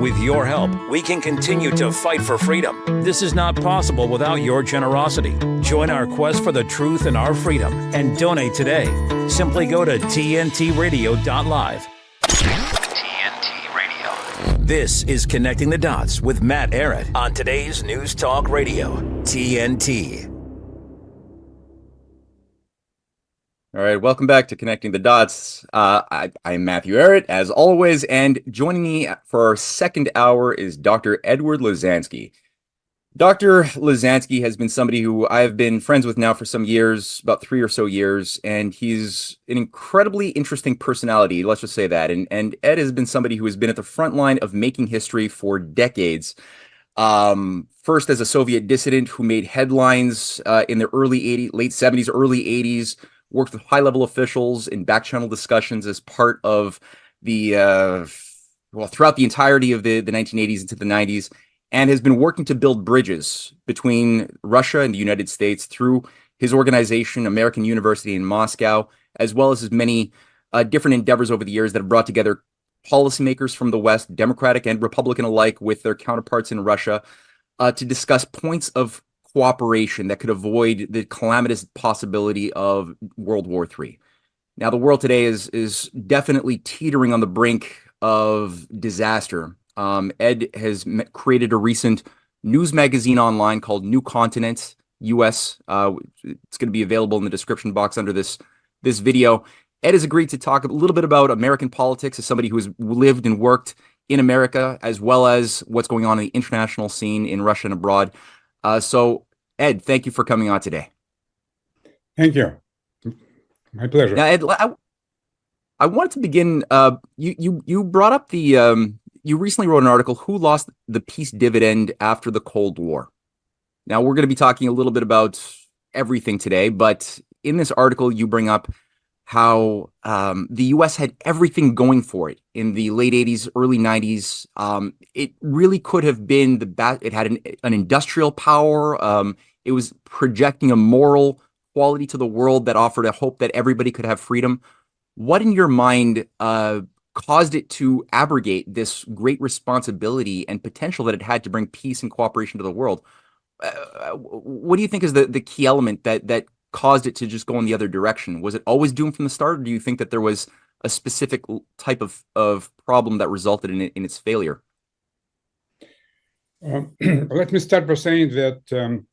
With your help, we can continue to fight for freedom. This is not possible without your generosity. Join our quest for the truth and our freedom and donate today. Simply go to tntradio.live. TNT Radio. This is Connecting the Dots with Matt Ehret on today's News Talk Radio, TNT. All right, welcome back to Connecting the Dots. I'm Matthew Ehret, as always, and joining me for our second hour is Dr. Edward Lozansky. Dr. Lozansky has been somebody who I've been friends with now for some years, about 3 or so years, and he's an incredibly interesting personality, let's just say that. And Ed has been somebody who has been at the front line of making history for decades. First as a Soviet dissident who made headlines in the late 70s, early 80s, worked with high-level officials in back-channel discussions as part of the, throughout the entirety of the 1980s into the 90s, and has been working to build bridges between Russia and the United States through his organization, American University in Moscow, as well as his many different endeavors over the years that have brought together policymakers from the West, Democratic and Republican alike, with their counterparts in Russia, to discuss points of cooperation that could avoid the calamitous possibility of World War III. Now, the world today is definitely teetering on the brink of disaster. Ed has created a recent news magazine online called New Continent US. It's going to be available in the description box under this video. Ed has agreed to talk a little bit about American politics as somebody who has lived and worked in America, as well as what's going on in the international scene in Russia and abroad. So, Ed, thank you for coming on today. Thank you. My pleasure. Now, Ed, I wanted to begin. You brought up you recently wrote an article, "Who Lost the Peace Dividend After the Cold War?" Now, we're going to be talking a little bit about everything today, but in this article, you bring up how the U.S. had everything going for it in the late 80s, early 90s. It really could have been it had an industrial power. It was projecting a moral quality to the world that offered a hope that everybody could have freedom. What in your mind caused it to abrogate this great responsibility and potential that it had to bring peace and cooperation to the world? What do you think is the key element that caused it to just go in the other direction? Was it always doomed from the start, or do you think that there was a specific type of problem that resulted in its failure? Let me start by saying that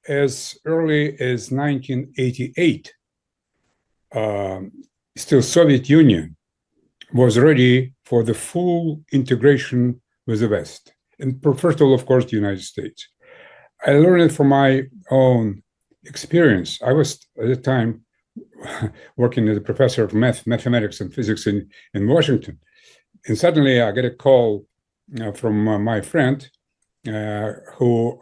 as early as 1988, still Soviet Union was ready for the full integration with the West. And first of all, of course, the United States. I learned it from my own experience. I was at the time working as a professor of mathematics and physics in Washington. And suddenly I get a call from my friend, who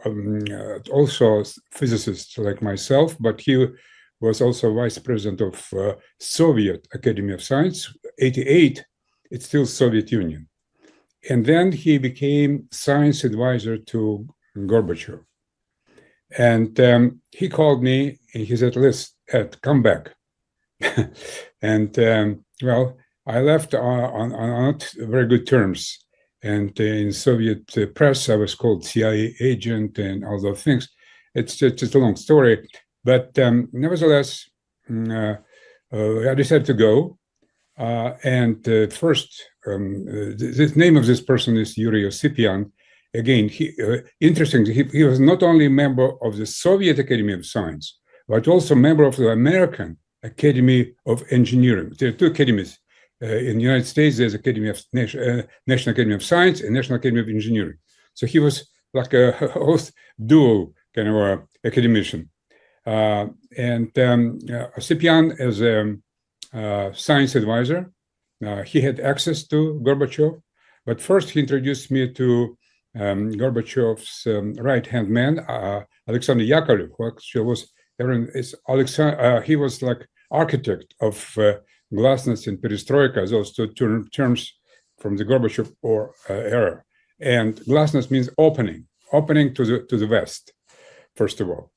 also a physicist like myself, but he was also vice president of Soviet Academy of Science. 88, it's still Soviet Union. And then he became science advisor to Gorbachev. And he called me and he said, "Listen, Ed, come back." And well, I left on not very good terms. And in Soviet press, I was called CIA agent and all those things. It's just a long story. But nevertheless, I decided to go. And first, the name of this person is Yuri Osipian. Again, interesting, he was not only a member of the Soviet Academy of Science, but also a member of the American Academy of Engineering. There are two academies. In the United States, there's National Academy of Science and National Academy of Engineering. So he was like a host dual kind of academician. And Osipian, as a science advisor, he had access to Gorbachev. But first, he introduced me to Gorbachev's right-hand man, Alexander Yakovlev, who actually was he was like architect of glasnost and perestroika, those two terms from the Gorbachev era. And glasnost means opening to the West, first of all,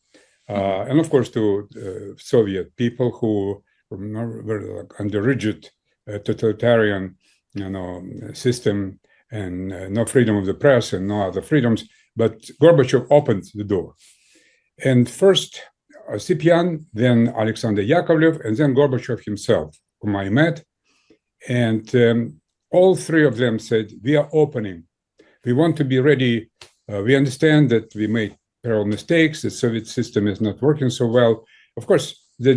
and of course to Soviet people who were under rigid totalitarian, system and no freedom of the press and no other freedoms. But Gorbachev opened the door. And first Sipyan, then Alexander Yakovlev, and then Gorbachev himself, whom I met. And all three of them said, we are opening. We want to be ready. We understand that we made several mistakes. The Soviet system is not working so well. Of course, they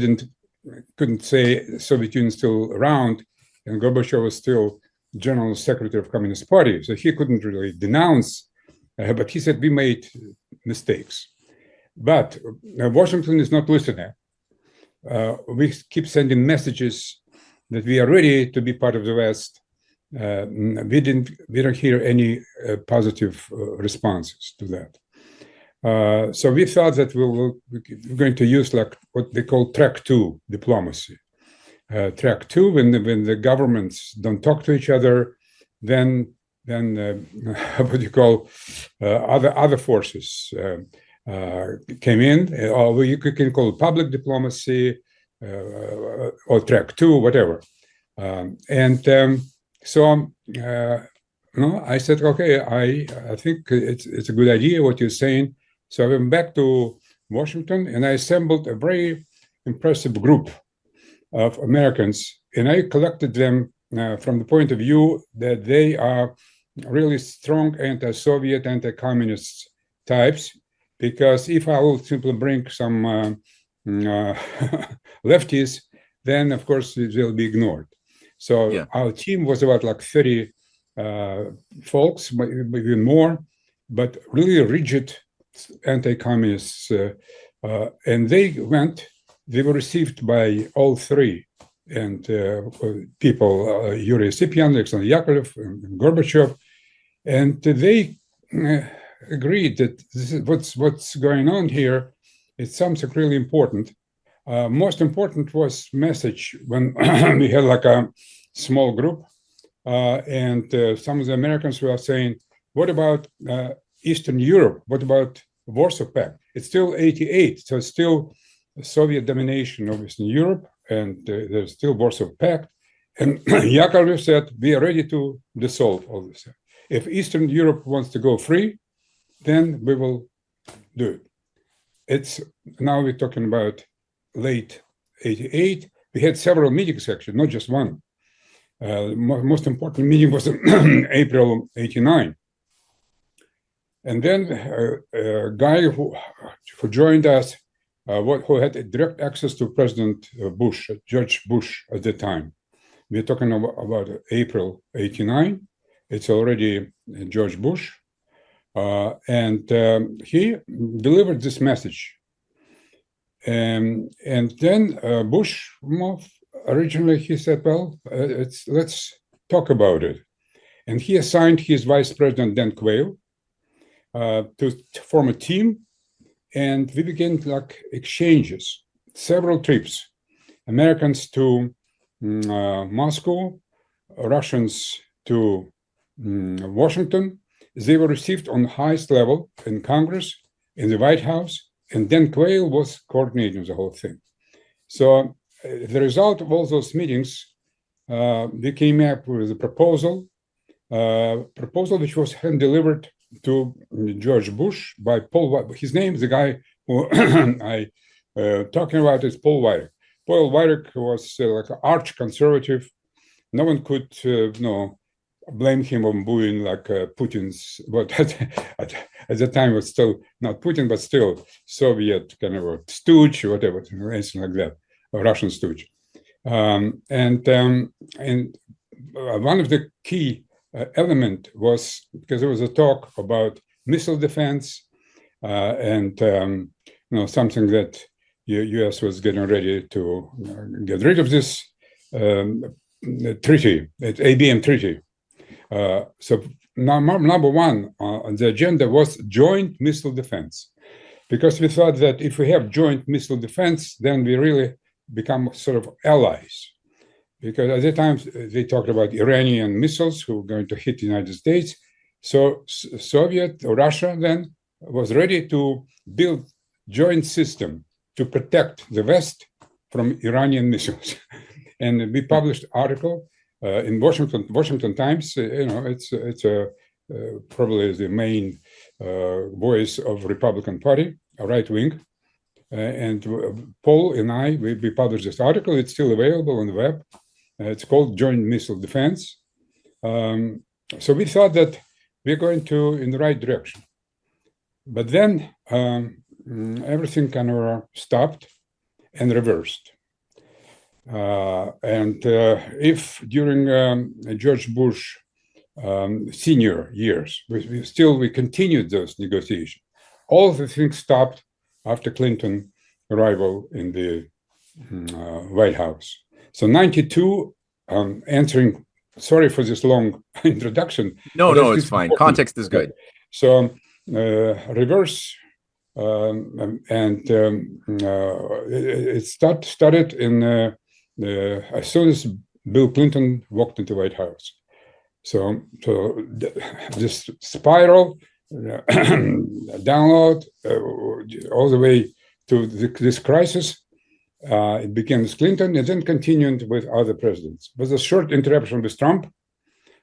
couldn't say the Soviet Union is still around, and Gorbachev was still General Secretary of Communist Party, so he couldn't really denounce. But he said we made mistakes. But Washington is not listening. We keep sending messages that we are ready to be part of the West. We don't hear any positive responses to that. So we thought that we're going to use like what they call track two diplomacy. Track two, when the governments don't talk to each other, then what do you call other forces came in, or you can call it public diplomacy or track two, whatever. So I said, okay, I think it's a good idea what you're saying. So I went back to Washington and I assembled a very impressive group of Americans, and I collected them from the point of view that they are really strong anti-Soviet, anti-communist types. Because if I will simply bring some lefties, then of course it will be ignored. So our team was about like 30 folks, maybe more, but really rigid anti-communists. And they were received by all three. And people, Yuri Sipyan, Alexander Yakovlev, and Gorbachev, and they agreed that this is what's going on here. It's something really important. Most important was message when we had like a small group, and some of the Americans were saying, "What about Eastern Europe? What about Warsaw Pact? It's still '88, so it's still Soviet domination of Eastern Europe, and there's still Warsaw Pact." And Yakovlev said, "We are ready to dissolve all this. If Eastern Europe wants to go free, then we will do it." It's now we're talking about late '88. We had several meetings actually, not just one. Most important meeting was in April '89. And then a guy who joined us, who had direct access to President Bush, George Bush at the time. We're talking about April '89. It's already George Bush. And he delivered this message. And then Bush, originally he said, well, let's talk about it. And he assigned his vice president, Dan Quayle, to form a team. And we began like exchanges, several trips, Americans to Moscow, Russians to Washington. They were received on the highest level in Congress, in the White House, and then Quayle was coordinating the whole thing. So the result of all those meetings, we came up with a proposal which was hand-delivered to George Bush by Paul Weyrich. His name is the guy who I talking about is Paul Weyrich. Paul Weyrich was like an arch-conservative. No one could blame him on booing like Putin's, but at the time it was still not Putin, but still Soviet kind of a stooge or whatever, anything like that, a Russian stooge. And one of the key element was because there was a talk about missile defense and something that U.S. was getting ready to get rid of this treaty, ABM treaty. So number one on the agenda was joint missile defense, because we thought that if we have joint missile defense, then we really become sort of allies. Because at the time they talked about Iranian missiles who were going to hit the United States. So Soviet or Russia then was ready to build joint system to protect the West from Iranian missiles. And we published an article in Washington Times, it's probably the main voice of Republican Party, a right wing. And Paul and I, we published this article. It's still available on the web. It's called Joint Missile Defense. So we thought that we're going in the right direction. But then everything kind of stopped and reversed. And if during George Bush senior years, we continued those negotiations, all the things stopped after Clinton arrival in the White House. So 92, answering, sorry for this long introduction. No, it's fine. Important. Context is good. So reverse, it started in as soon as Bill Clinton walked into the White House. So this spiral download all the way to this crisis. It began with Clinton and then continued with other presidents. There was a short interruption with Trump,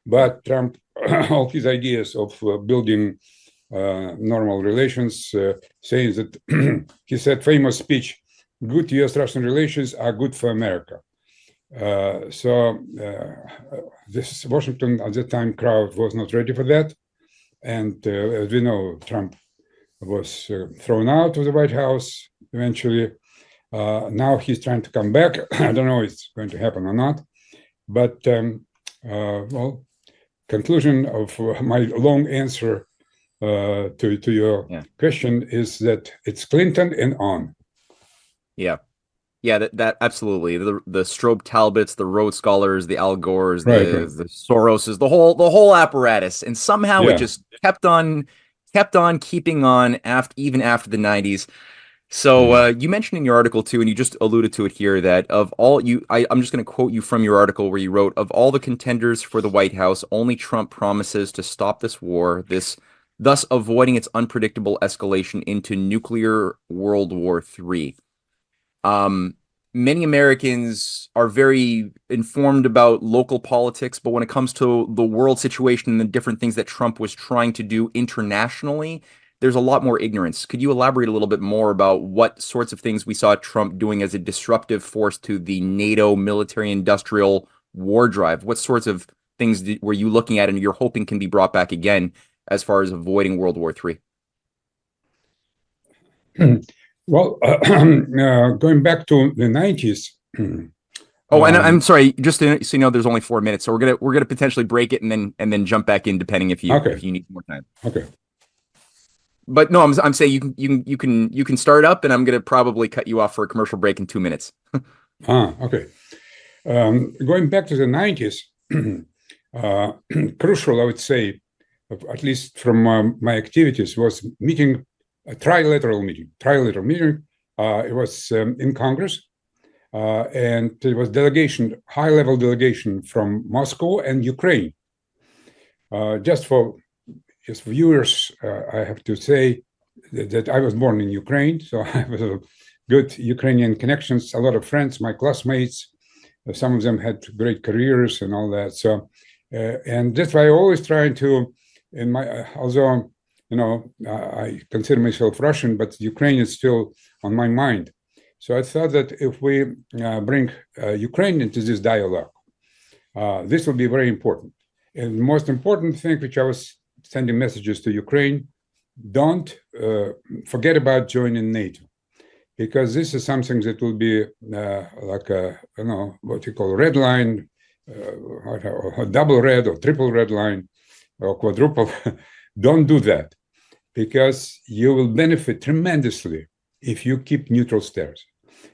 but Trump, all his ideas of building normal relations, saying that he said famous speech, good US-Russian relations are good for America. This Washington at that time crowd was not ready for that. And as we know, Trump was thrown out of the White House eventually. Now he's trying to come back. I don't know if it's going to happen or not. But, conclusion of my long answer to your question is that it's Clinton and on. Yeah, that absolutely. The Strobe Talbots, the Rhodes Scholars, the Al Gores, the Soroses, the whole apparatus, and somehow it just kept on keeping on even after the 90s. So you mentioned in your article too, and you just alluded to it here, that of all I'm just going to quote you from your article where you wrote, of all the contenders for the White House, only Trump promises to stop this war, thus avoiding its unpredictable escalation into nuclear World War III. Many Americans are very informed about local politics, but when it comes to the world situation and the different things that Trump was trying to do internationally, there's a lot more ignorance. Could you elaborate a little bit more about what sorts of things we saw Trump doing as a disruptive force to the NATO military-industrial war drive? What sorts of things were you looking at and you're hoping can be brought back again as far as avoiding World War III? Well, going back to the 90s. And I'm sorry, just so you know, there's only 4 minutes, so we're gonna potentially break it and then jump back in depending if you need more time. Okay. But no, I'm saying you can start up, and I'm gonna probably cut you off for a commercial break in 2 minutes. Okay. Going back to the 90s, crucial, I would say, at least from my activities, was a trilateral meeting. It was in Congress, and it was high-level delegation from Moscow and Ukraine. Just for viewers, I have to say that I was born in Ukraine, so I have good Ukrainian connections, a lot of friends, my classmates. Some of them had great careers and all that. So, and that's why I always try to, although I consider myself Russian, but Ukraine is still on my mind. So I thought that if we bring Ukraine into this dialogue, this will be very important. And the most important thing, which I was sending messages to Ukraine, don't forget about joining NATO, because this is something that will be like what you call a red line, a double red or triple red line or quadruple. Don't do that, because you will benefit tremendously if you keep neutral status.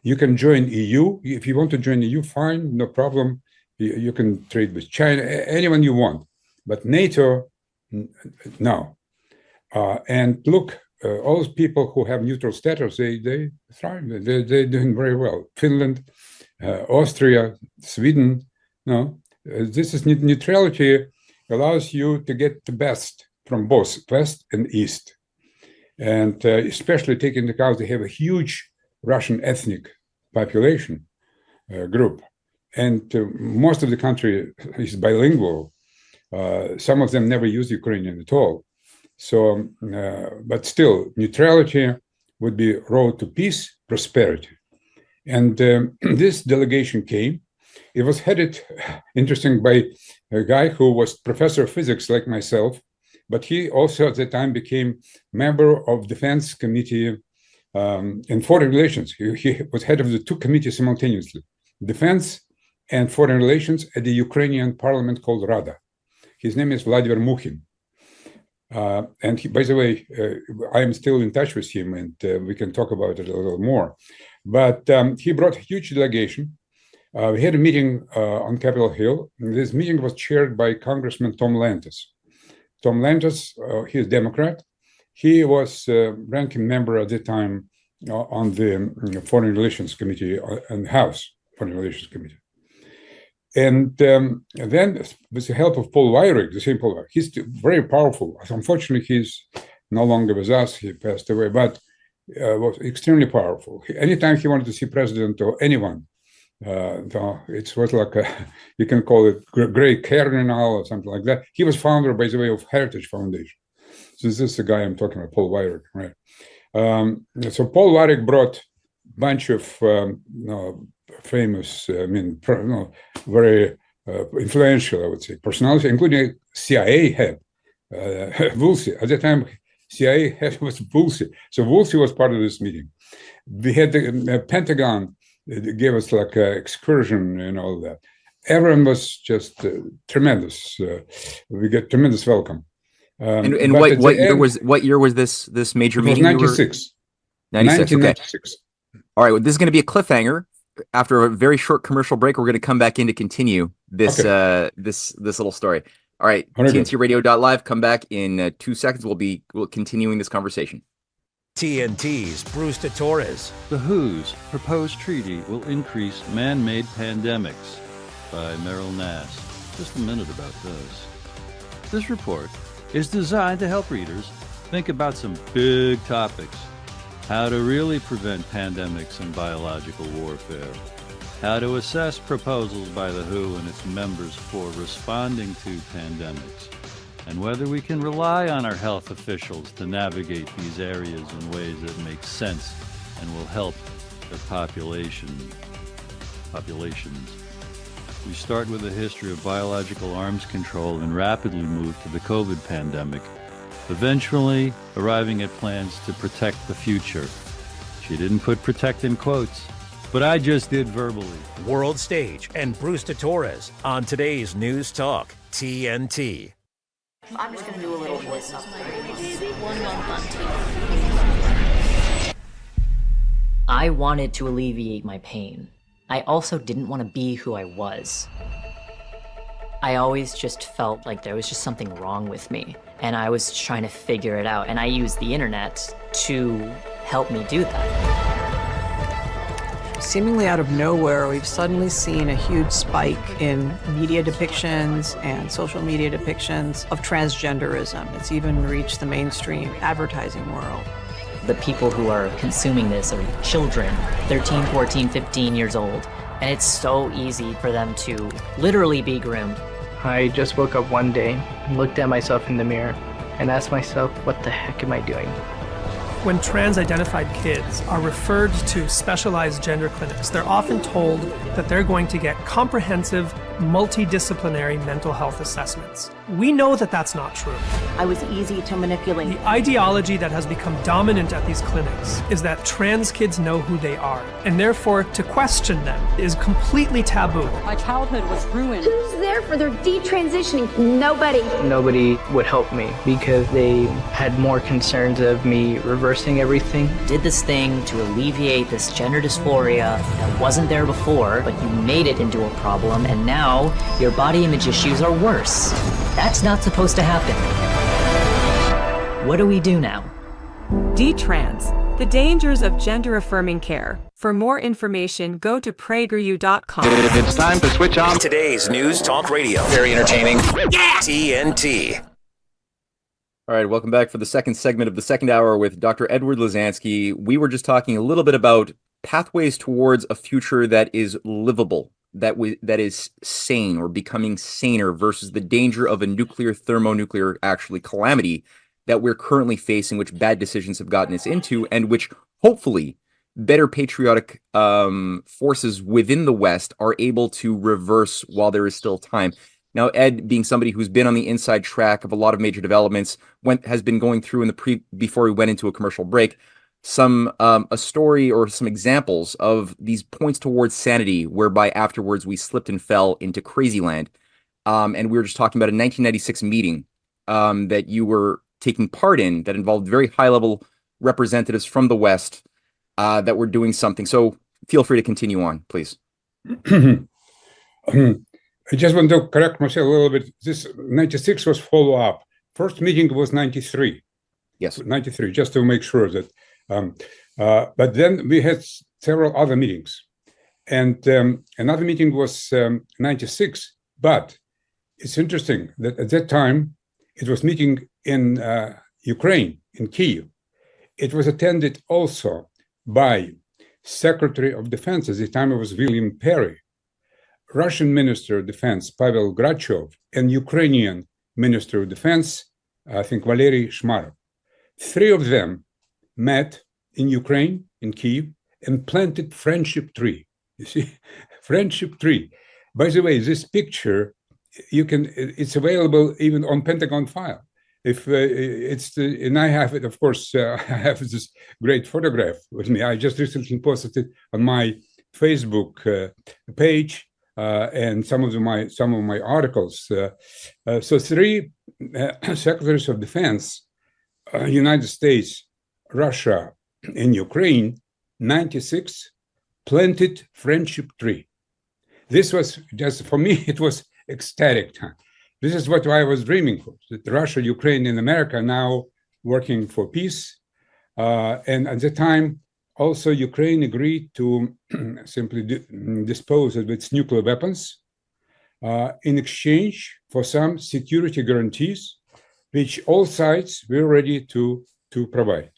You can join EU. If you want to join EU, fine, no problem. You can trade with China, anyone you want. But NATO, no. And look, all those people who have neutral status, they thrive. They're doing very well. Finland, Austria, Sweden. No, this is neutrality allows you to get the best from both West and East. And especially taking into account they have a huge Russian ethnic population group. and most of the country is bilingual. Some of them never use Ukrainian at all. So, but still, neutrality would be road to peace, prosperity. And this delegation came. It was headed, interesting, by a guy who was professor of physics like myself, but he also at the time became member of Defense Committee in Foreign Relations. He was head of the two committees simultaneously, Defense and Foreign Relations at the Ukrainian parliament called Rada. His name is Vladimir Mukhin. And he, by the way, I am still in touch with him, and we can talk about it a little more. But he brought a huge delegation. We had a meeting on Capitol Hill. And this meeting was chaired by Congressman Tom Lantos. Tom Lantos, he is Democrat. He was ranking member at the time on the Foreign Relations Committee and House Foreign Relations Committee. And then, with the help of Paul Weyrich, the same Paul Weyrich, he's very powerful. Unfortunately, he's no longer with us. He passed away, but was extremely powerful. Anytime he wanted to see president or anyone, it was like you can call it Grey Cardinal or something like that. He was founder, by the way, of Heritage Foundation. So this is the guy I'm talking about, Paul Weyrich, right? So Paul Weyrich brought a bunch of famous, very influential, I would say, personalities, including CIA head, Woolsey. At the time, CIA head was Woolsey. So Woolsey was part of this meeting. We had the Pentagon gave us like an excursion and all that. Everyone was just tremendous. We get tremendous welcome. And what year was this major meeting? 96. 1996. Okay. All right. Well, this is going to be a cliffhanger. After a very short commercial break, we're going to come back in to continue this this little story. All right. TNTradio.live. Come back in 2 seconds. We'll continuing this conversation. TNT's Bruce Torres. The WHO's proposed treaty will increase man-made pandemics, by Meryl Nass. Just a minute about this. This report is designed to help readers think about some big topics. How to really prevent pandemics and biological warfare. How to assess proposals by the WHO and its members for responding to pandemics. And whether we can rely on our health officials to navigate these areas in ways that make sense and will help the populations. We start with a history of biological arms control and rapidly move to the COVID pandemic, eventually arriving at plans to protect the future. She didn't put protect in quotes, but I just did verbally. World Stage and Bruce Torres on today's News Talk, TNT. I'm just going to do a little voice up. 1 month on TV. I wanted to alleviate my pain. I also didn't want to be who I was. I always just felt like there was just something wrong with me, and I was trying to figure it out, and I used the internet to help me do that. Seemingly out of nowhere, we've suddenly seen a huge spike in media depictions and social media depictions of transgenderism. It's even reached the mainstream advertising world. The people who are consuming this are children, 13, 14, 15 years old, and it's so easy for them to literally be groomed. I just woke up one day, looked at myself in the mirror, and asked myself, what the heck am I doing? When trans-identified kids are referred to specialized gender clinics, they're often told that they're going to get comprehensive, multidisciplinary mental health assessments. We know that that's not true. I was easy to manipulate. The ideology that has become dominant at these clinics is that trans kids know who they are, and therefore to question them is completely taboo. My childhood was ruined. Who's there for their detransitioning? Nobody. Nobody would help me because they had more concerns of me reversing everything. Did this thing to alleviate this gender dysphoria that wasn't there before, but you made it into a problem, and now your body image issues are worse. That's not supposed to happen. What do we do now? D-Trans, the dangers of gender-affirming care. For more information, go to PragerU.com. It's time to switch on today's News Talk Radio. Very entertaining. Yeah! TNT. All right, welcome back for the second segment of the second hour with Dr. Edward Lozansky. We were just talking a little bit about pathways towards a future that is livable. that is sane or becoming saner versus the danger of a nuclear thermonuclear actually calamity that we're currently facing, which bad decisions have gotten us into, and which hopefully better patriotic forces within the West are able to reverse while there is still time. Now, Ed, being somebody who's been on the inside track of a lot of major developments, has been going through before we went into a commercial break, a story or some examples of these points towards sanity, whereby afterwards we slipped and fell into crazy land. And we were just talking about a 1996 meeting that you were taking part in that involved very high-level representatives from the West that were doing something. So feel free to continue on, please. I just want to correct myself a little bit. This 96 was follow-up. First meeting was 93. Yes. 93, just to make sure that. But then we had several other meetings. And another meeting was 96. But it's interesting that at that time, it was meeting in Ukraine, in Kyiv. It was attended also by Secretary of Defense, at the time it was William Perry, Russian Minister of Defense, Pavel Grachov, and Ukrainian Minister of Defense, I think Valery Shmarov. Three of them met in Ukraine, in Kyiv, and planted friendship tree. You see, friendship tree. By the way, this picture, it's available even on Pentagon file. And I have it, of course, I have this great photograph with me. I just recently posted it on my Facebook page and some of my articles. So three secretaries of defense, United States, Russia, and Ukraine, 96, planted friendship tree. This was just, for me, it was ecstatic time. This is what I was dreaming for, that Russia, Ukraine, and America now working for peace. And at the time, also Ukraine agreed to simply dispose of its nuclear weapons in exchange for some security guarantees, which all sides were ready to provide.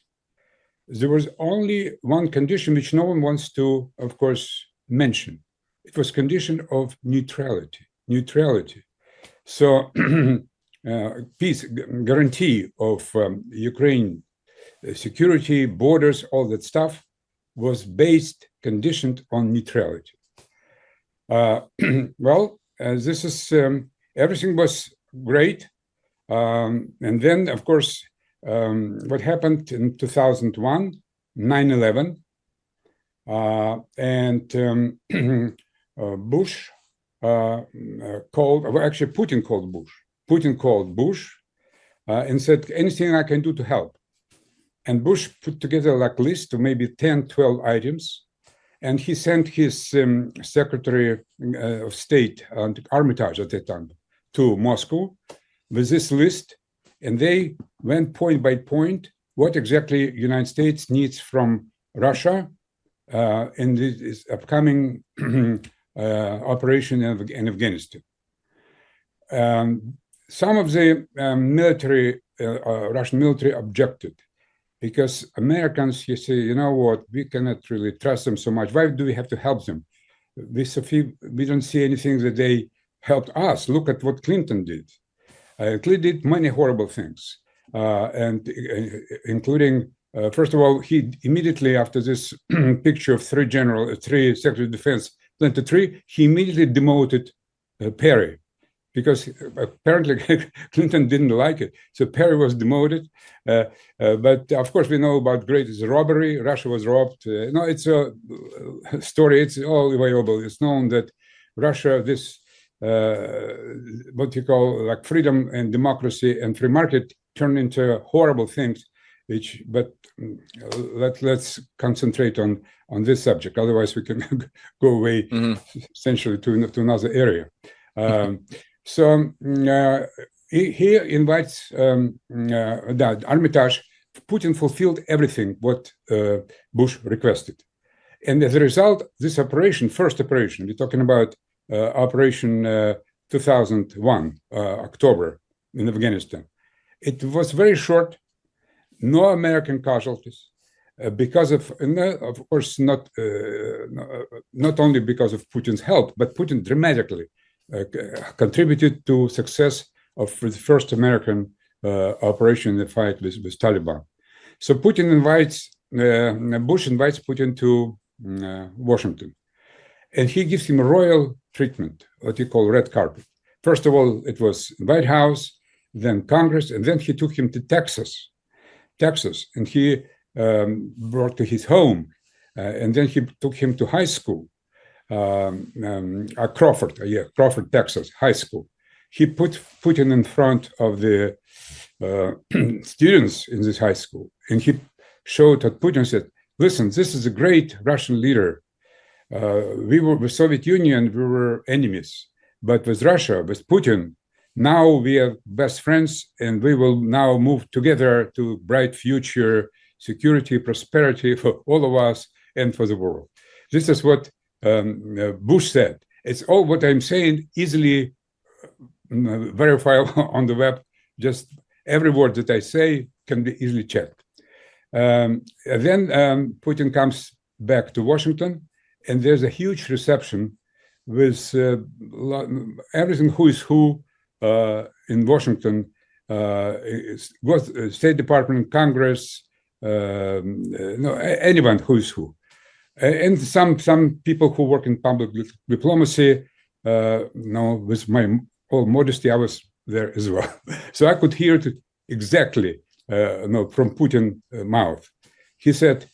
There was only one condition which no one wants to, of course, mention. It was condition of neutrality. So peace guarantee of Ukraine security, borders, all that stuff was conditioned on neutrality. This is, everything was great. And then, of course, what happened in 2001, 9/11, and Bush Putin called Bush. Putin called Bush and said, anything I can do to help. And Bush put together like a list of maybe 10, 12 items. And he sent his Secretary of State, Armitage at that time, to Moscow with this list. And they went point by point what exactly the United States needs from Russia in this upcoming operation in Afghanistan. Some of the Russian military objected because Americans, you say, you know what, we cannot really trust them so much. Why do we have to help them? We don't see anything that they helped us. Look at what Clinton did. Clinton did many horrible things, and including, first of all, he immediately after this picture of three Secretary of Defense, he immediately demoted Perry, because apparently Clinton didn't like it. So Perry was demoted. But of course, we know about greatest robbery. Russia was robbed. No, it's a story. It's all available. It's known that Russia, this what you call like freedom and democracy and free market, turned into horrible things. But let's concentrate on this subject. Otherwise, we can go away essentially to another area. So he invites Armitage. Putin fulfilled everything what Bush requested, and as a result, this operation, first operation, we're talking about Operation 2001, October in Afghanistan. It was very short. No American casualties. because of course, not only because of Putin's help, but Putin dramatically contributed to success of the first American operation in the fight with Taliban. So Bush invites Putin to Washington, and he gives him a royal treatment, what he call red carpet. First of all, it was White House, then Congress, and then he took him to Texas, and he brought to his home, and then he took him to high school, Crawford, Texas, high school. He put Putin in front of the students in this high school, and he showed that Putin said, listen, this is a great Russian leader. We were with Soviet Union, we were enemies, but with Russia, with Putin, now we are best friends, and we will now move together to bright future, security, prosperity for all of us and for the world. This is what Bush said. It's all what I'm saying, easily verifiable on the web. Just every word that I say can be easily checked. Then Putin comes back to Washington, and there's a huge reception with everything who is who in Washington, State Department, Congress, anyone who is who. And some people who work in public diplomacy, with my whole modesty, I was there as well. So I could hear it exactly from Putin's mouth. He said,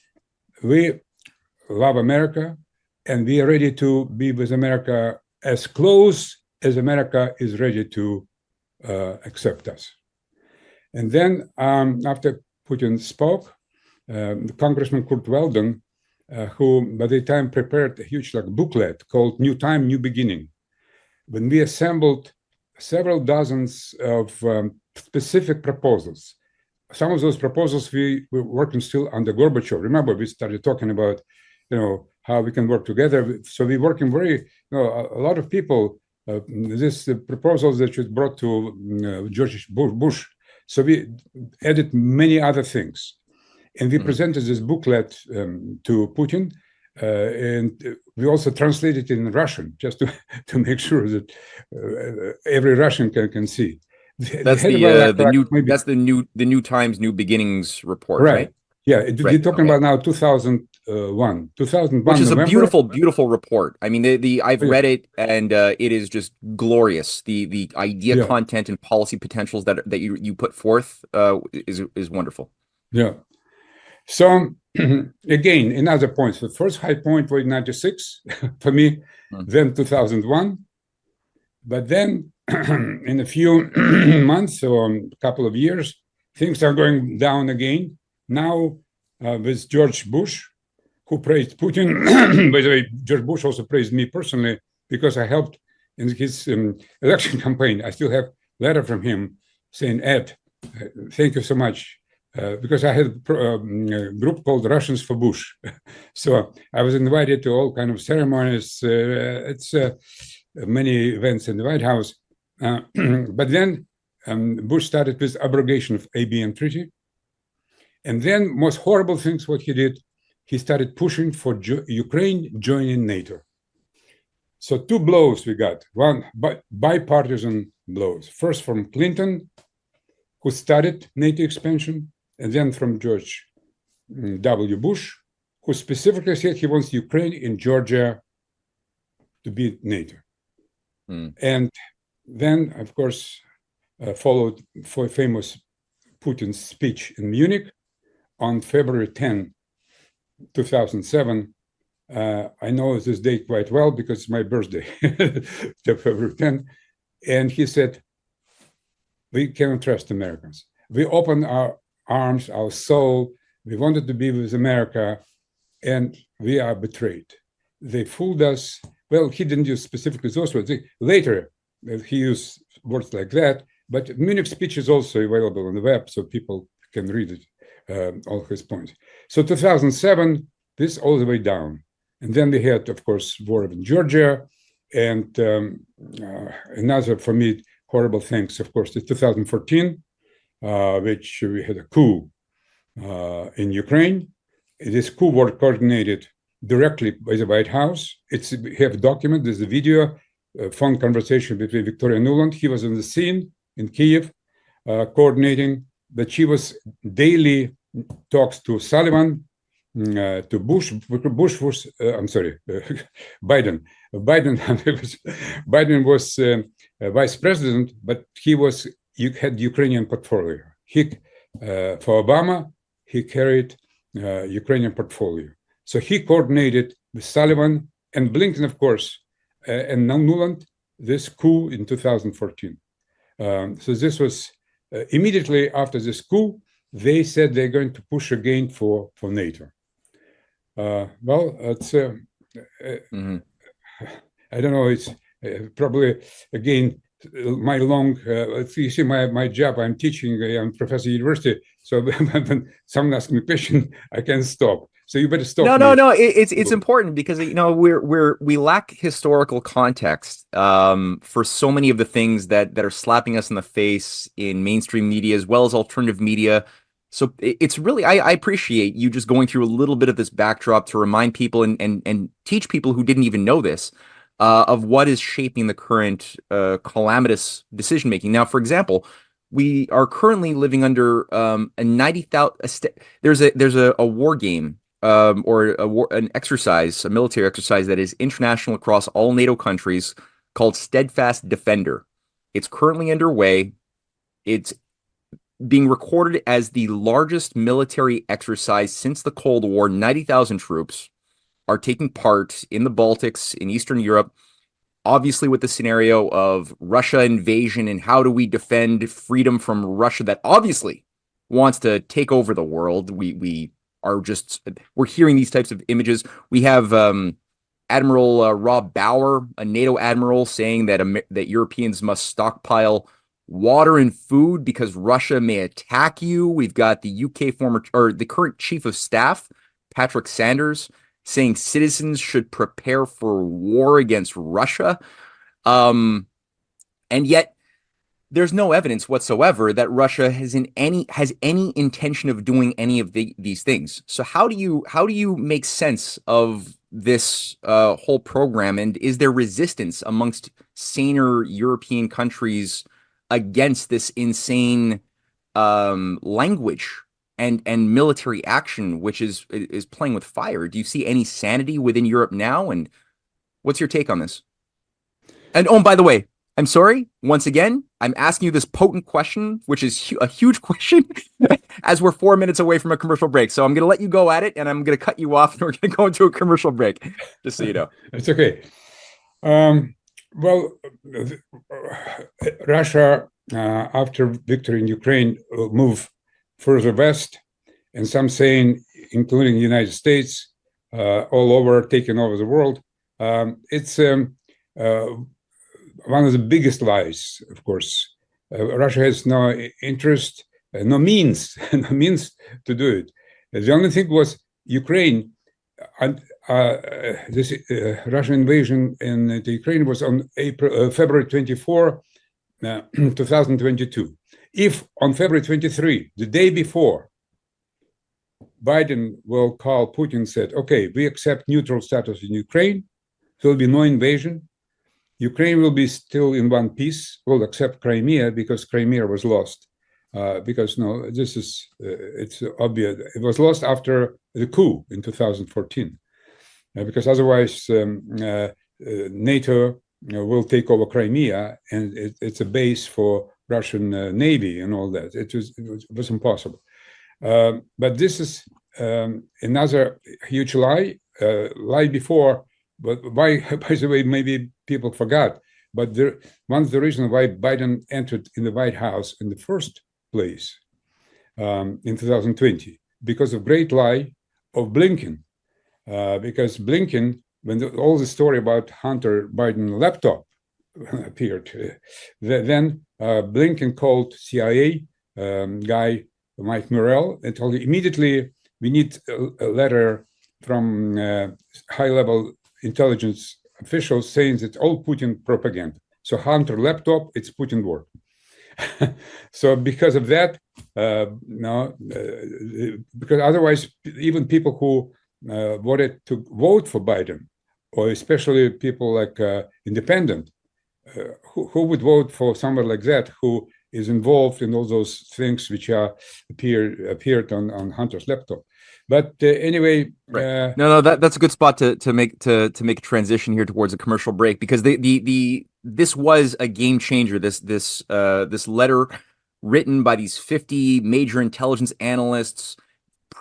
we love America, and we are ready to be with America as close as America is ready to accept us. And then after Putin spoke, Congressman Kurt Weldon, who by the time prepared a huge booklet called New Time, New Beginning, when we assembled several dozens of specific proposals. Some of those proposals we were working still under Gorbachev. Remember, we started talking about, how we can work together. So we're working very, a lot of people, this proposals that was brought to George Bush. So we added many other things. And we presented this booklet to Putin, and we also translated it in Russian, just to make sure that every Russian can see. That's the New Times, New Beginnings report, right? Yeah, you're talking about now 2001, which is November. A beautiful report. I mean, I've read it, and it is just glorious. The idea, content, and policy potentials that you put forth is wonderful. Yeah. So again, another point. The first high point was 96 for me, then 2001, but then in a few months or a couple of years, things are going down again. Now with George Bush, who praised Putin. By the way, George Bush also praised me personally because I helped in his election campaign. I still have a letter from him saying, Ed, thank you so much. Because I had a group called Russians for Bush. So I was invited to all kind of ceremonies. It's many events in the White House. But then Bush started with abrogation of ABM Treaty. And then most horrible things what he did, he started pushing for Ukraine joining NATO. So two blows we got, one bipartisan blows. First from Clinton, who started NATO expansion, and then from George W. Bush, who specifically said he wants Ukraine and Georgia to be NATO. And then, of course, followed for famous Putin's speech in Munich on February 10, 2007. I know this date quite well because it's my birthday, February 10. And he said, we cannot trust Americans. We open our arms, our soul. We wanted to be with America, and we are betrayed. They fooled us. Well, he didn't use specifically those words. Later, he used words like that. But Munich speech is also available on the web, so people can read it, all his points. So 2007, this all the way down. And then we had, of course, war in Georgia. And another, for me, horrible things, of course, is 2014, which we had a coup in Ukraine. This coup was coordinated directly by the White House. We have document. There's a video, phone conversation between Victoria Nuland. He was on the scene in Kiev, coordinating. But she was daily talks to Sullivan, to Bush. Bush was, Biden. Biden was vice president, but had Ukrainian portfolio. For Obama, he carried Ukrainian portfolio. So he coordinated with Sullivan and Blinken, of course, and Nuland, this coup in 2014. So this was immediately after this coup, they said they're going to push again for NATO. It's I don't know. It's probably again my long. You see, my job. I'm teaching. I'm professor at university. So when someone asks me a question, I can't stop. So you better stop. No. It's important because we lack historical context for so many of the things that are slapping us in the face in mainstream media as well as alternative media. So it's really I appreciate you just going through a little bit of this backdrop to remind people and teach people who didn't even know this of what is shaping the current calamitous decision making. Now, for example, we are currently living under a 90,000. There's a war game. Or an exercise, a military exercise that is international across all NATO countries called Steadfast Defender. It's currently underway. It's being recorded as the largest military exercise since the Cold War. 90,000 troops are taking part in the Baltics, in Eastern Europe, obviously with the scenario of Russia invasion and how do we defend freedom from Russia that obviously wants to take over the world. We're hearing these types of images. We have Admiral Rob Bauer, a NATO admiral, saying that Europeans must stockpile water and food because Russia may attack you. We've got the the current chief of staff, Patrick Sanders, saying citizens should prepare for war against Russia. And yet there's no evidence whatsoever that Russia has any intention of doing any of these things. So how do you make sense of this whole program? And is there resistance amongst saner European countries against this insane language and military action, which is playing with fire? Do you see any sanity within Europe now? And what's your take on this? And by the way, I'm sorry, once again, I'm asking you this potent question, which is a huge question, as we're 4 minutes away from a commercial break. So I'm going to let you go at it, and I'm going to cut you off, and we're going to go into a commercial break, just so you know. It's okay. Russia, after victory in Ukraine, moved further west, and some saying, including the United States, all over, taking over the world. It's one of the biggest lies, of course. Russia has no interest, no means to do it. The only thing was Ukraine. This Russian invasion in the Ukraine was on February 24, 2022. If on February 23, the day before, Biden will call Putin and said, okay, we accept neutral status in Ukraine, there will be no invasion. Ukraine will be still in one piece, will accept Crimea because Crimea was lost. It's obvious. It was lost after the coup in 2014. Because otherwise NATO will take over Crimea and it's a base for Russian Navy and all that. It was impossible. But this is another huge lie before. But by the way, maybe people forgot, but one of the reasons why Biden entered in the White House in the first place in 2020, because of great lie of Blinken. Because Blinken, when all the story about Hunter Biden laptop appeared, then Blinken called CIA guy Mike Morrell and told him immediately we need a letter from high-level intelligence officials saying that all Putin propaganda. So Hunter laptop, it's Putin work. So because of that, because otherwise, even people who wanted to vote for Biden, or especially people like independent, who would vote for someone like that who is involved in all those things which appeared on Hunter's laptop. But anyway, right. That's a good spot to make a transition here towards a commercial break, because this was a game changer. This letter written by these 50 major intelligence analysts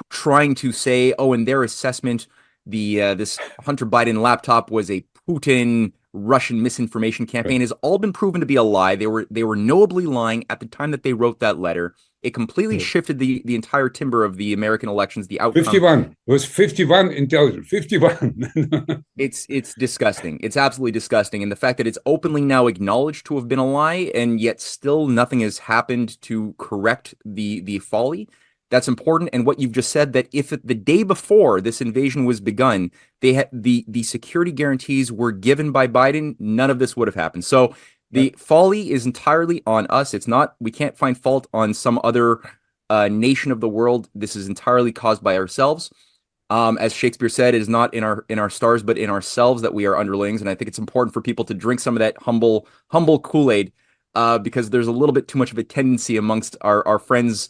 trying to say, oh, in their assessment, this Hunter Biden laptop was a Putin Russian misinformation campaign, has all been proven to be a lie. They were knowably lying at the time that they wrote that letter. It completely shifted the entire timbre of the American elections, the outcome. 51. It was 51 intelligence. 51. It's disgusting. It's absolutely disgusting. And the fact that it's openly now acknowledged to have been a lie, and yet still nothing has happened to correct the folly, that's important. And what you've just said, that if the day before this invasion was begun, they had the security guarantees were given by Biden, none of this would have happened. So the folly is entirely on us. It's not, we can't find fault on some other nation of the world. This is entirely caused by ourselves. As Shakespeare said, it is not in our stars, but in ourselves that we are underlings. And I think it's important for people to drink some of that humble Kool-Aid, because there's a little bit too much of a tendency amongst our friends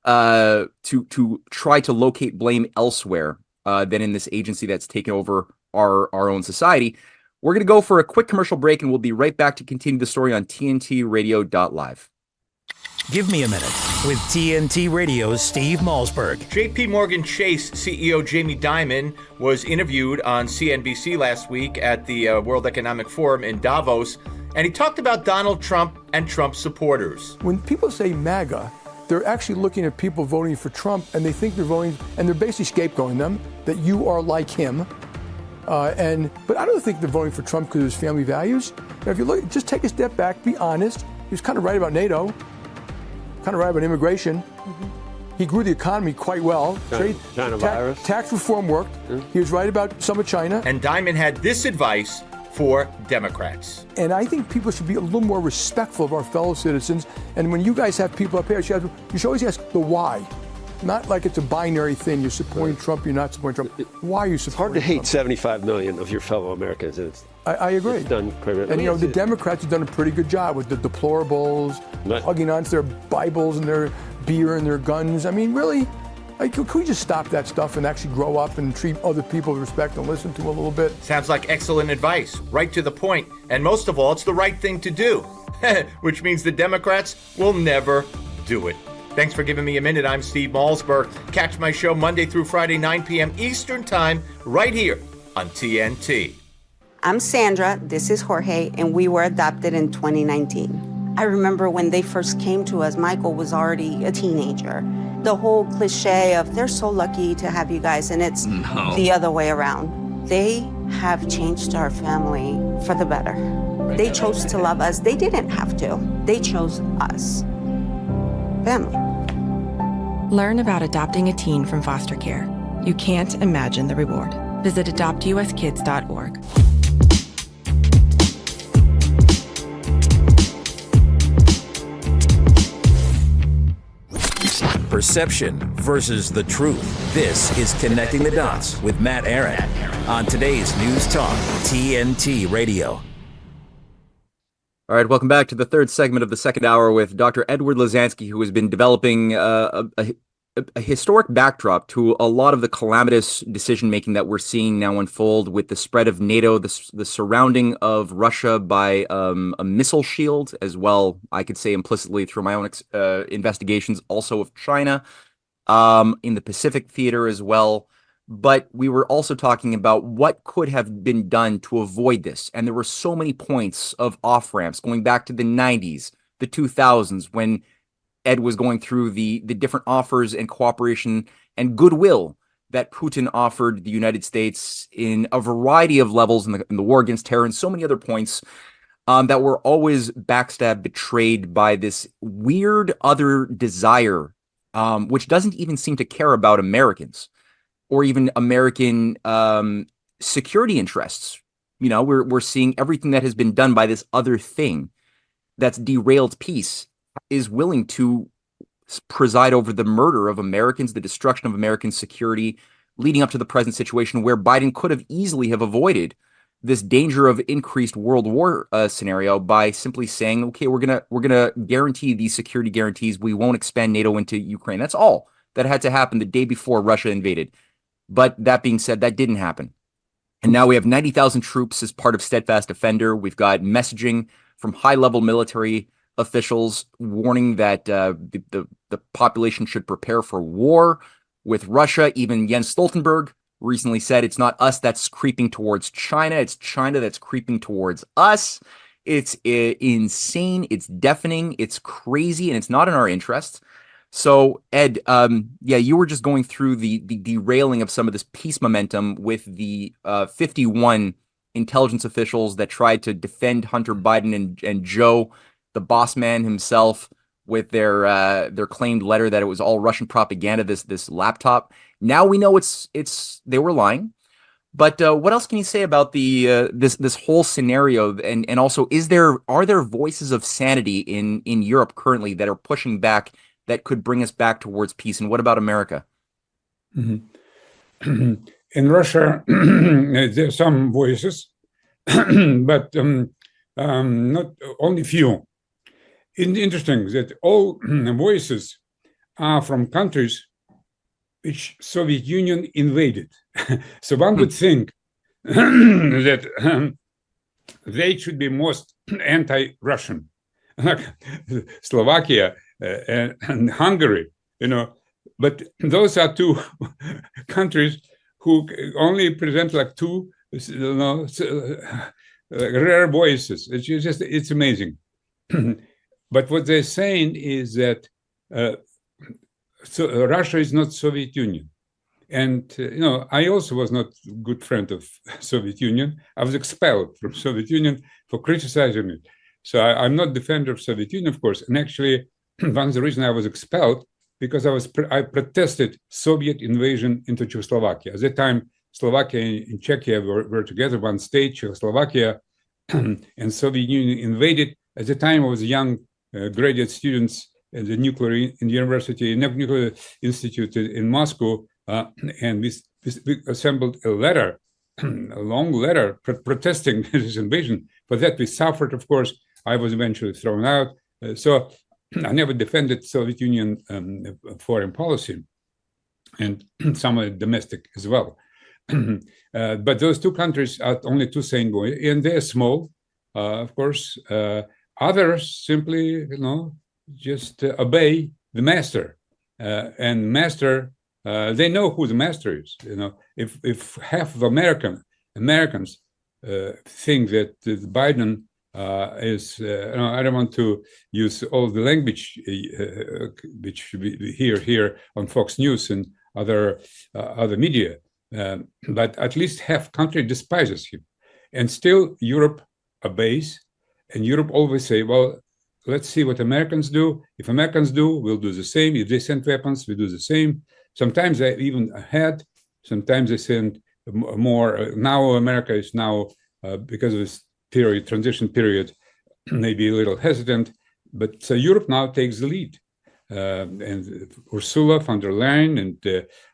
to try to locate blame elsewhere than in this agency that's taken over our own society. We're going to go for a quick commercial break, and we'll be right back to continue the story on TNTRadio.live. Give me a minute with TNT Radio's Steve Malzberg. JP Morgan Chase CEO Jamie Dimon was interviewed on CNBC last week at the World Economic Forum in Davos, and he talked about Donald Trump and Trump supporters. When people say MAGA, they're actually looking at people voting for Trump, and they think they're voting, and they're basically scapegoating them, that you are like him. But I don't think they're voting for Trump because of his family values. Now, if you look, just take a step back, be honest. He was kind of right about NATO, kind of right about immigration. Mm-hmm. He grew the economy quite well. China virus. Tax reform worked. Mm-hmm. He was right about some of China. And Dimon had this advice for Democrats. And I think people should be a little more respectful of our fellow citizens. And when you guys have people up here, you should always ask the why. Not like it's a binary thing. You're supporting Trump, you're not supporting Trump. Why are you supporting It's hard to hate Trump? 75 million of your fellow Americans. And I agree. It's done quite well. And the Democrats have done a pretty good job with the deplorables, hugging onto their Bibles and their beer and their guns. I mean, really, could we just stop that stuff and actually grow up and treat other people with respect and listen to a little bit? Sounds like excellent advice, right to the point. And most of all, it's the right thing to do, which means the Democrats will never do it. Thanks for giving me a minute. I'm Steve Malzberg. Catch my show Monday through Friday, 9 p.m. Eastern Time, right here on TNT. I'm Sandra, this is Jorge, and we were adopted in 2019. I remember when they first came to us, Michael was already a teenager. The whole cliche of they're so lucky to have you guys, and it's the other way around. They have changed our family for the better. They chose to love us. They didn't have to. They chose us. Family. Learn about adopting a teen from foster care. You can't imagine the reward. Visit adoptuskids.org. Perception versus the truth. This is Connecting the Dots with Matt Ehret on today's News Talk, TNT Radio. All right, welcome back to the third segment of the second hour with Dr. Edward Lozansky, who has been developing a historic backdrop to a lot of the calamitous decision-making that we're seeing now unfold with the spread of NATO, the surrounding of Russia by a missile shield, as well, I could say implicitly through my own investigations, also of China, in the Pacific theater as well. But we were also talking about what could have been done to avoid this. And there were so many points of off-ramps going back to the 90s, the 2000s, when Ed was going through the different offers and cooperation and goodwill that Putin offered the United States in a variety of levels in the war against terror and so many other points that were always backstabbed, betrayed by this weird other desire, which doesn't even seem to care about Americans or even American security interests. You know, we're seeing everything that has been done by this other thing that's derailed peace is willing to preside over the murder of Americans, the destruction of American security, leading up to the present situation where Biden could have easily have avoided this danger of increased world war scenario by simply saying, okay, we're gonna guarantee these security guarantees. We won't expand NATO into Ukraine. That's all that had to happen the day before Russia invaded. But that being said, that didn't happen. And now we have 90,000 troops as part of Steadfast Defender. We've got messaging from high-level military officials warning that the population should prepare for war with Russia. Even Jens Stoltenberg recently said it's not us that's creeping towards China, it's China that's creeping towards us. It's insane, it's deafening, it's crazy, and it's not in our interests. So, Ed, you were just going through the derailing of some of this peace momentum with the 51 intelligence officials that tried to defend Hunter Biden and Joe, the boss man himself, with their claimed letter that it was all Russian propaganda. This laptop. Now we know it's they were lying. But what else can you say about the this whole scenario? And also, are there voices of sanity in Europe currently that are pushing back, that could bring us back towards peace? And what about America? Mm-hmm. In Russia, there are some voices, but not only few. Interesting that all voices are from countries which Soviet Union invaded. So one would think that they should be most anti-Russian, like Slovakia and Hungary, but those are two countries who only present like two rare voices. It's amazing. But what they're saying is that Russia is not Soviet Union. And, I also was not a good friend of Soviet Union. I was expelled from Soviet Union for criticizing it. So I'm not defender of Soviet Union, of course. And actually, one of the reasons I was expelled, because I protested Soviet invasion into Czechoslovakia. At that time, Slovakia and Czechia were together, one state, Czechoslovakia, and Soviet Union invaded. At the time, I was young graduate students at the Nuclear Institute in Moscow, and we assembled a letter, a long letter protesting this invasion. For that, we suffered, of course. I was eventually thrown out. So I never defended Soviet Union foreign policy, and somewhat domestic as well. But those two countries are only two saying going, and they're small, of course. Others simply, just obey the master, and master. They know who the master is. If half of Americans think that Biden is, I don't want to use all the language which we hear here on Fox News and other media, but at least half country despises him, and still Europe obeys, and Europe always say, well, let's see what Americans do. If Americans do, we'll do the same. If they send weapons, we do the same. Sometimes they even ahead. Sometimes they send more. Now America is now, because of this transition period, maybe a little hesitant. But so Europe now takes the lead. And Ursula von der Leyen and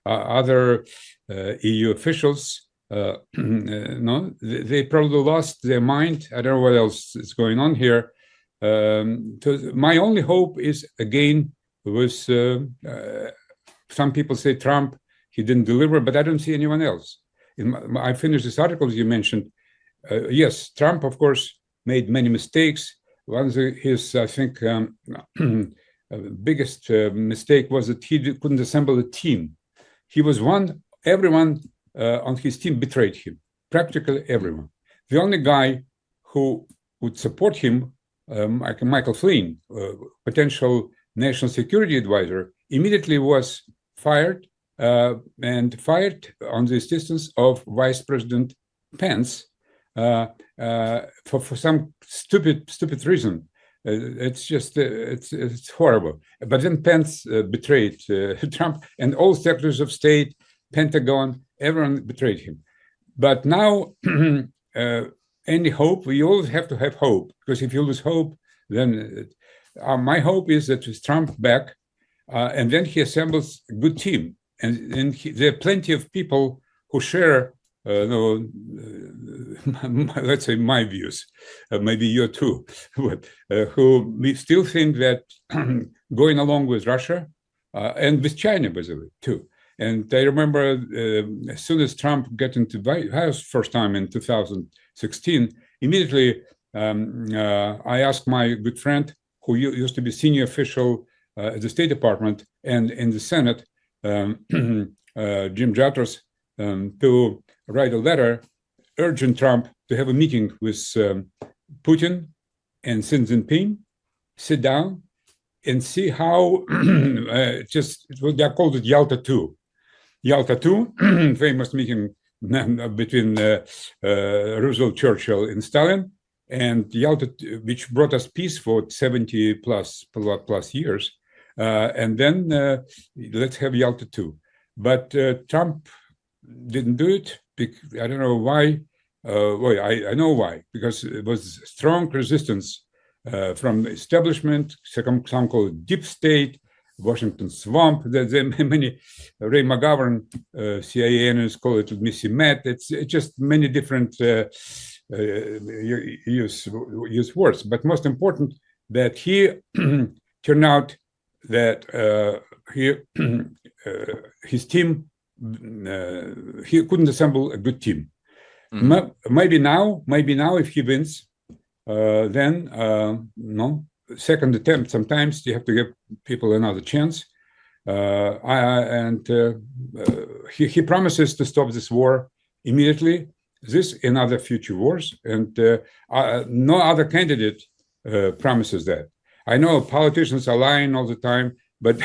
other EU officials, they probably lost their mind. I don't know what else is going on here. My only hope is, again, was some people say Trump, he didn't deliver, but I don't see anyone else. I finished this article you mentioned. Yes, Trump, of course, made many mistakes. One of his, I think, biggest mistake was that he couldn't assemble a team. He was everyone on his team betrayed him, practically everyone. The only guy who would support him, Michael Flynn, potential national security advisor, immediately was fired, and fired on the insistence of Vice President Pence for some stupid reason. It's just it's horrible. But then Pence betrayed Trump, and all secretaries of state, Pentagon, everyone betrayed him. But now, any hope? We always have to have hope, because if you lose hope, then my hope is that with Trump back, and then he assembles a good team, and there are plenty of people who share, let's say, my views, maybe your too, but who we still think that going along with Russia and with China, by the way, too. And I remember as soon as Trump got into the White House first time in 2016, immediately I asked my good friend, who used to be senior official at the State Department and in the Senate, Jim Jatras, to write a letter urging Trump to have a meeting with Putin and Xi Jinping, sit down and see how they called it Yalta 2. Yalta 2, famous meeting between Roosevelt, Churchill, and Stalin, and Yalta, which brought us peace for 70 plus years. And then let's have Yalta 2. But Trump didn't do it. I don't know why. Well, I know why, because it was strong resistance from the establishment, some call it deep state, Washington swamp. There are many, Ray McGovern, CIA analysts call it Missy Met. It's just many different use words. But most important, that he turned out that his team, he couldn't assemble a good team. Maybe now, if he wins, then no, second attempt. Sometimes you have to give people another chance. He promises to stop this war immediately. This and other future wars, and no other candidate promises that. I know politicians are lying all the time, but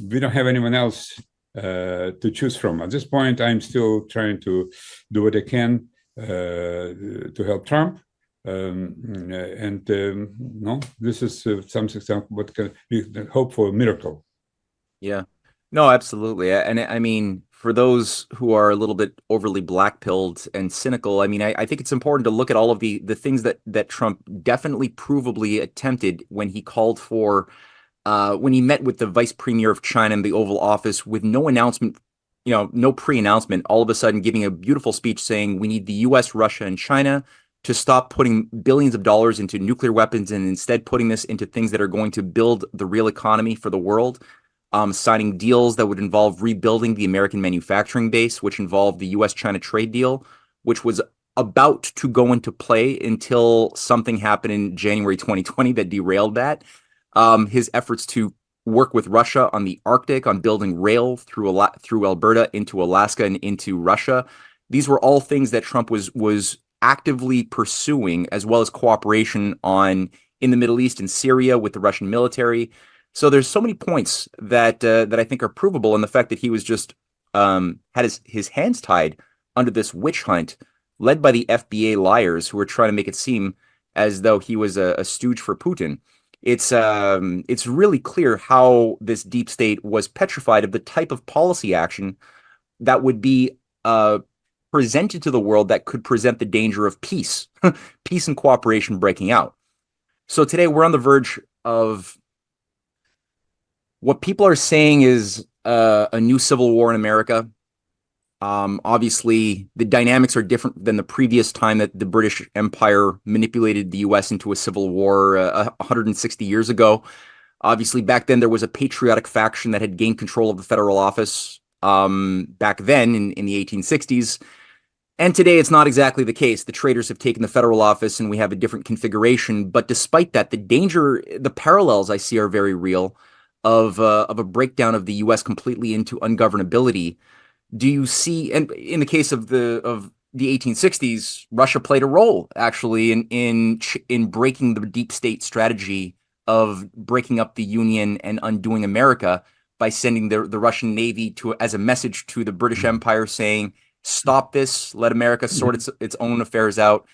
we don't have anyone else to choose from. At this point, I'm still trying to do what I can to help Trump. No, this is something what can we hope for a miracle. Yeah, no, absolutely. And I mean, for those who are a little bit overly black-pilled and cynical, I mean, I think it's important to look at all of the things that Trump definitely provably attempted when he called for, when he met with the vice premier of China in the Oval Office with no announcement, no pre-announcement, all of a sudden giving a beautiful speech saying we need the US, Russia, and China to stop putting billions of dollars into nuclear weapons and instead putting this into things that are going to build the real economy for the world. Signing deals that would involve rebuilding the American manufacturing base, which involved the US-China trade deal, which was about to go into play until something happened in January 2020 that derailed that. His efforts to work with Russia on the Arctic, on building rail through Alberta into Alaska and into Russia. These were all things that Trump was actively pursuing, as well as cooperation in the Middle East and Syria with the Russian military. So there's so many points that I think are provable, and the fact that he was just had his hands tied under this witch hunt led by the FBA liars who were trying to make it seem as though he was a stooge for Putin. It's really clear how this deep state was petrified of the type of policy action that would be presented to the world that could present the danger of peace, peace and cooperation breaking out. So today we're on the verge of what people are saying is a new civil war in America. Obviously, the dynamics are different than the previous time that the British Empire manipulated the U.S. into a civil war 160 years ago. Obviously, back then, there was a patriotic faction that had gained control of the federal office back then in the 1860s. And today, it's not exactly the case. The traitors have taken the federal office and we have a different configuration. But despite that, the parallels I see are very real of a breakdown of the U.S. completely into ungovernability. Do you see, and in the case of the 1860s, Russia played a role actually in breaking the deep state strategy of breaking up the Union and undoing America by sending the Russian Navy as a message to the British Empire saying, stop this, let America sort its own affairs out.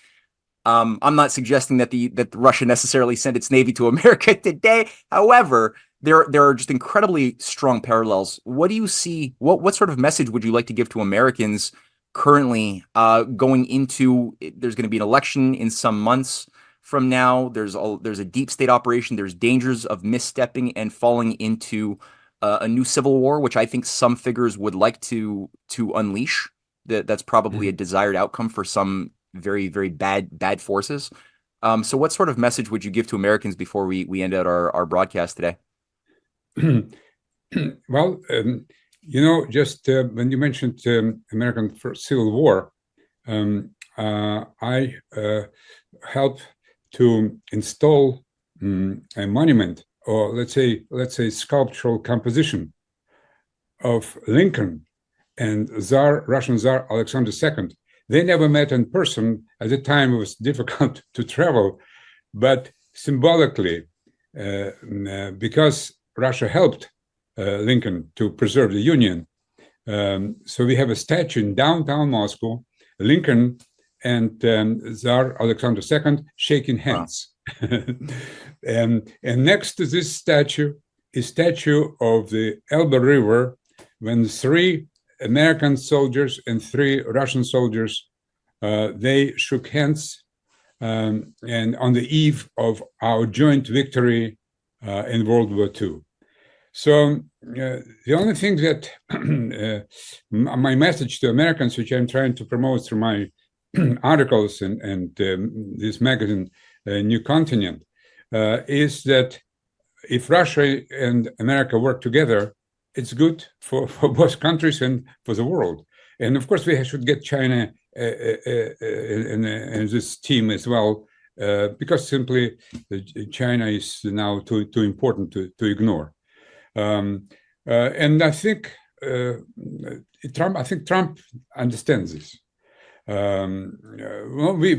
I'm not suggesting that Russia necessarily sent its Navy to America today. However, there are just incredibly strong parallels. What do you see? What sort of message would you like to give to Americans currently going into? There's going to be an election in some months from now. There's a deep state operation. There's dangers of misstepping and falling into a new civil war, which I think some figures would like to unleash. That's probably a desired outcome for some very, very bad forces. So what sort of message would you give to Americans before we end out our broadcast today? Well, just when you mentioned American Civil War, I helped to install a monument, or let's say sculptural composition of Lincoln and Russian Tsar Alexander II. They never met in person. At the time, it was difficult to travel, but symbolically, because Russia helped Lincoln to preserve the Union, so we have a statue in downtown Moscow, Lincoln and Tsar Alexander II shaking hands. Wow. and next to this statue is statue of the Elbe River, when 3 American soldiers and 3 Russian soldiers, they shook hands, and on the eve of our joint victory in World War II. So the only thing that my message to Americans, which I'm trying to promote through my articles and this magazine, New Continent, is that if Russia and America work together, it's good for both countries and for the world. And of course, we should get China in this team as well, because simply China is now too important to ignore. And I think Trump understands this. Well, we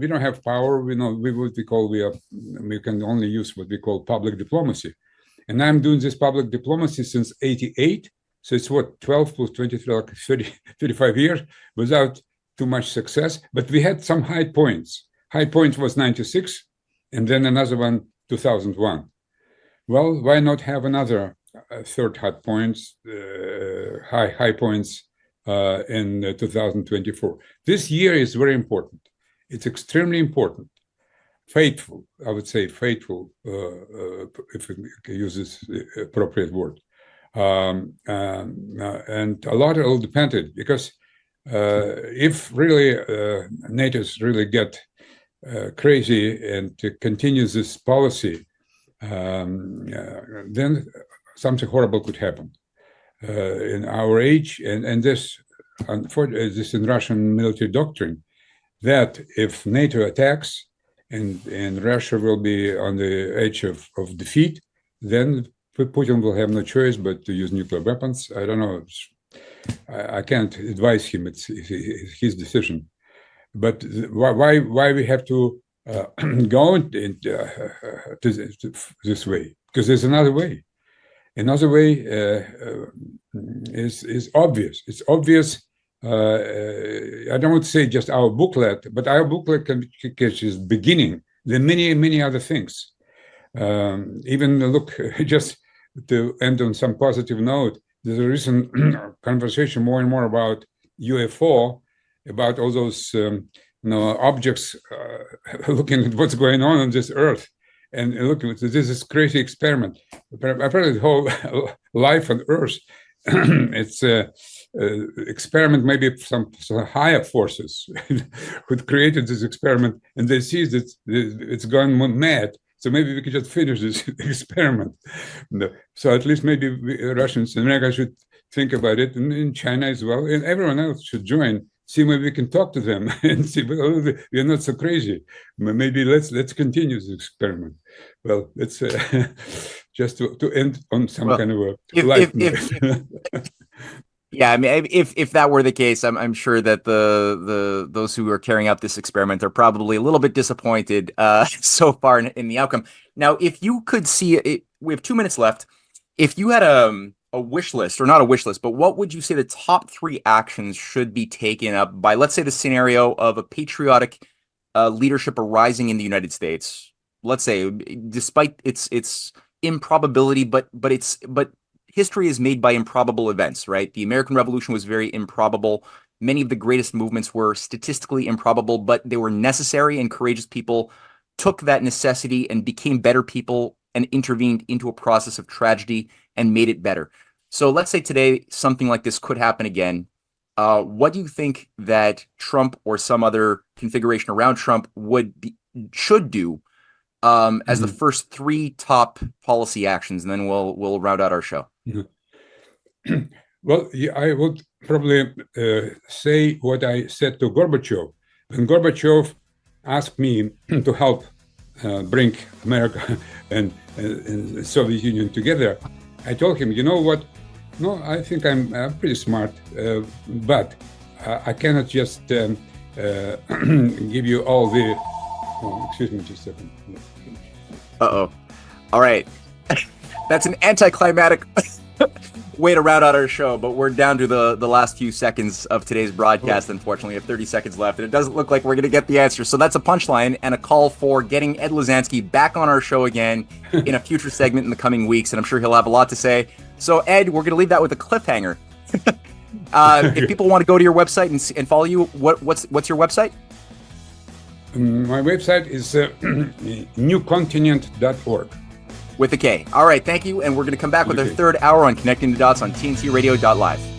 don't have power. We can only use what we call public diplomacy. And I'm doing this public diplomacy since '88. So it's 12 plus 23, like 35 years without too much success. But we had some high points. High point was '96, and then another one, 2001. Well, why not have another third high points in 2024? This year is very important. It's extremely important. Fateful, I would say fateful, if we can use this appropriate word. And a lot will depend on it, because if really NATO's really get crazy and to continue this policy, then something horrible could happen in our age. And this, unfortunately, this in Russian military doctrine, that if NATO attacks and Russia will be on the edge of defeat, then Putin will have no choice but to use nuclear weapons. I don't know. I can't advise him. It's his decision. But why we have to go into this way? Because there's another way. Another way is obvious. It's obvious. I don't want to say just our booklet, but our booklet is beginning. There are many other things. Even look, just to end on some positive note, there's a recent conversation more and more about UFO, about all those objects looking at what's going on this earth, and looking at this is crazy experiment. Apparently, the whole life on Earth, it's a experiment. Maybe some higher forces who created this experiment, and they see that it's gone mad. So maybe we could just finish this experiment. So at least maybe Russians and America should think about it, and in China as well, and everyone else should join. See, maybe we can talk to them and see, well, we're not so crazy. Maybe let's continue this experiment. Well, let's just to end on some kind of a light note. Yeah, I mean, if that were the case, I'm sure that those who are carrying out this experiment are probably a little bit disappointed so far in the outcome. Now, if you could see it, we have 2 minutes left. If you had a wish list, or not a wish list, but what would you say the top 3 actions should be taken up by, let's say, the scenario of a patriotic leadership arising in the United States? Let's say, despite its improbability, but history is made by improbable events, right? The American Revolution was very improbable. Many of the greatest movements were statistically improbable, but they were necessary, and courageous people took that necessity and became better people and intervened into a process of tragedy and made it better. So let's say today something like this could happen again. What do you think that Trump or some other configuration around Trump should do as the first three top policy actions, and then we'll round out our show? Well, I would probably say what I said to Gorbachev. When Gorbachev asked me to help bring America and the Soviet Union together, I told him, you know what? No, I think I'm pretty smart, but I cannot just give you all the... Oh, excuse me just a second. Uh-oh. All right. That's an anticlimactic way to round out our show, but we're down to the last few seconds of today's broadcast. Unfortunately, we have 30 seconds left, and it doesn't look like we're going to get the answer. So that's a punchline and a call for getting Ed Lozansky back on our show again in a future segment in the coming weeks, and I'm sure he'll have a lot to say. So, Ed, we're going to leave that with a cliffhanger. If people want to go to your website and follow you, what's your website? My website is newcontinent.org. With a K. All right, thank you, and we're going to come back with our third hour on Connecting the Dots on TNTRadio.live.